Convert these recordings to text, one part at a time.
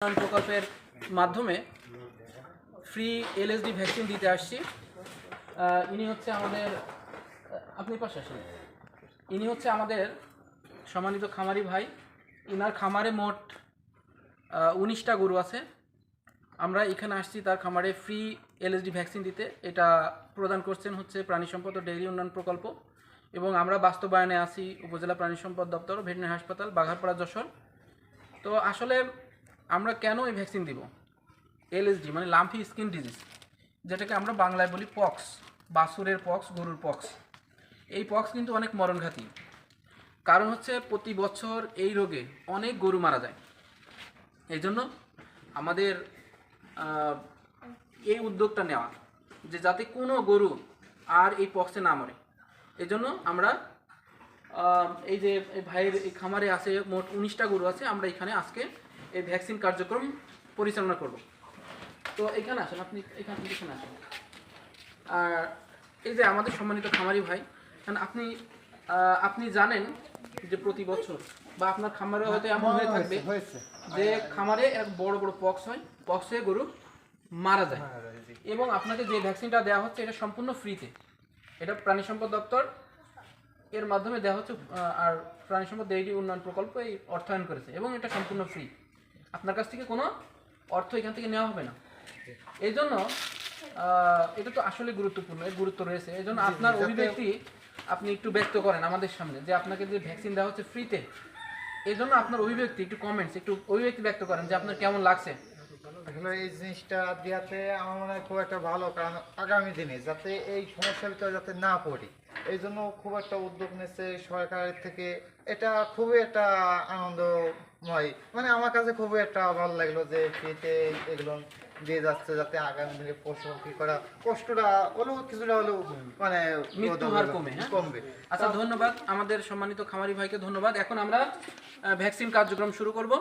প্রকল্পের মাধ্যমে free LSD vaccine দিতে আসছি। ইনি হচ্ছে আমাদের আপনি পাশে আসেন। ইনি হচ্ছে আমাদের সম্মানিত খামারি ভাই। ইনার খামারে মোট 19টা গরু আছে। আমরা এখানে আসছি তার খামারে ফ্রি এলএসডি ভ্যাকসিন দিতে। এটা প্রদান করছেন হচ্ছে প্রাণী সম্পদ ও ডেইরি উন্নয়ন প্রকল্প, এবং আমরা বাস্তবায়নে আছি উপজেলা প্রাণী সম্পদ দপ্তর, ভেটেরিনারি হাসপাতাল, বাঘারপাড়া, যশোর। তো আসলে আমরা কেন এই ভ্যাকসিন দিব? এলএসডি মানে লাম্পি স্কিন ডিজিজ, যেটাকে আমরা বাংলায় বলি পক্স, বাছুরের পক্স, গরুর পক্স। এই পক্স কিন্তু অনেক মরণঘাতী। কারণ হচ্ছে প্রতি বছর এই রোগে অনেক গরু মারা যায়। এই জন্য আমাদের এই উদ্যোগটা নেওয়া, যে যাতে কোনো গরু আর এই পক্সে না মরে। এই জন্য আমরা এই যে এই ভাইয়ের এই খামারে আছে মোট 19টা গরু আছে, আমরা এখানে আজকে এই ভ্যাকসিন কার্যক্রম পরিচালনা করব। তো এখানে আসেন, আপনি এখানে আসেন। আর এই যে আমাদের সম্মানিত খামারি ভাই, কারণ আপনি জানেন যে প্রতি বছর বা আপনার খামারে হয়তো এমন হয়ে থাকবে যে খামারে এক বড় বড় পক্স হয়, পক্সে গরু মারা যায়, এবং আপনাকে যে ভ্যাকসিনটা দেওয়া হচ্ছে এটা সম্পূর্ণ ফ্রিতে। এটা প্রাণী সম্পদ দপ্তর এর মাধ্যমে দেওয়া হচ্ছে, আর প্রাণী সম্পদ ডেইরি উন্নয়ন প্রকল্প এই অর্থায়ন করেছে, এবং এটা সম্পূর্ণ ফ্রি। আপনার কাছ থেকে কোনো অর্থ এখান থেকে নেওয়া হবে না। এই জন্য এটা তো আসলে গুরুত্বপূর্ণ, এর গুরুত্ব রয়েছে। এই জন্য আপনার অভিব্যক্তি আপনি একটু ব্যক্ত করেন আমাদের সামনে, যে আপনাকে যে ভ্যাকসিন দেওয়া হচ্ছে ফ্রিতে। এই জন্য আপনার অভিব্যক্তি একটু কমেন্টস, একটু অভিব্যক্তি ব্যক্ত করেন যে আপনার কেমন লাগছে। আসলে এই জিনিসটা দেওয়াতে আমার মনে হয় খুব একটা ভালো, কারণ আগামী দিনে যাতে এই সমস্যার ভিতরে যাতে না পড়ি, এই জন্য খুব একটা উদ্যোগ নিচ্ছে সরকারের থেকে। এটা খুবই একটা আনন্দময়, মানে আমার কাছে খুবই একটা ভালো লাগলো যে ফ্রিতে এগুলো দিয়ে যাচ্ছে, যাতে আগামী দিনে পশু কি করা কষ্টটা হলেও কিছুটা হলেও মানে মৃত্যুর হার কমবে। আচ্ছা, ধন্যবাদ আমাদের সম্মানিত খামারি ভাইকে, ধন্যবাদ। এখন আমরা ভ্যাকসিন কার্যক্রম শুরু করব।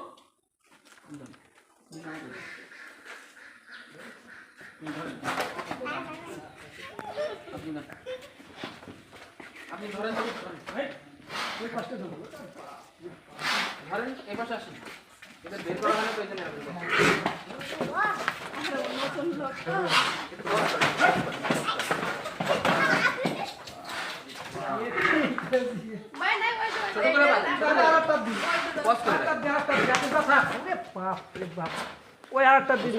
আপনি ধরেন, ধরেন এই পাশে আসেন। এটা বের করা হয় না তো, এই জন্য ওই আরেকটা দিন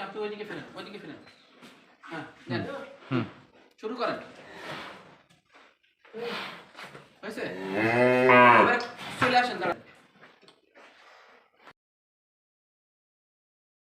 আপনি ওইদিকে ফেলেন, ওইদিকে ফেলেন। হ্যাঁ, শুরু করেন।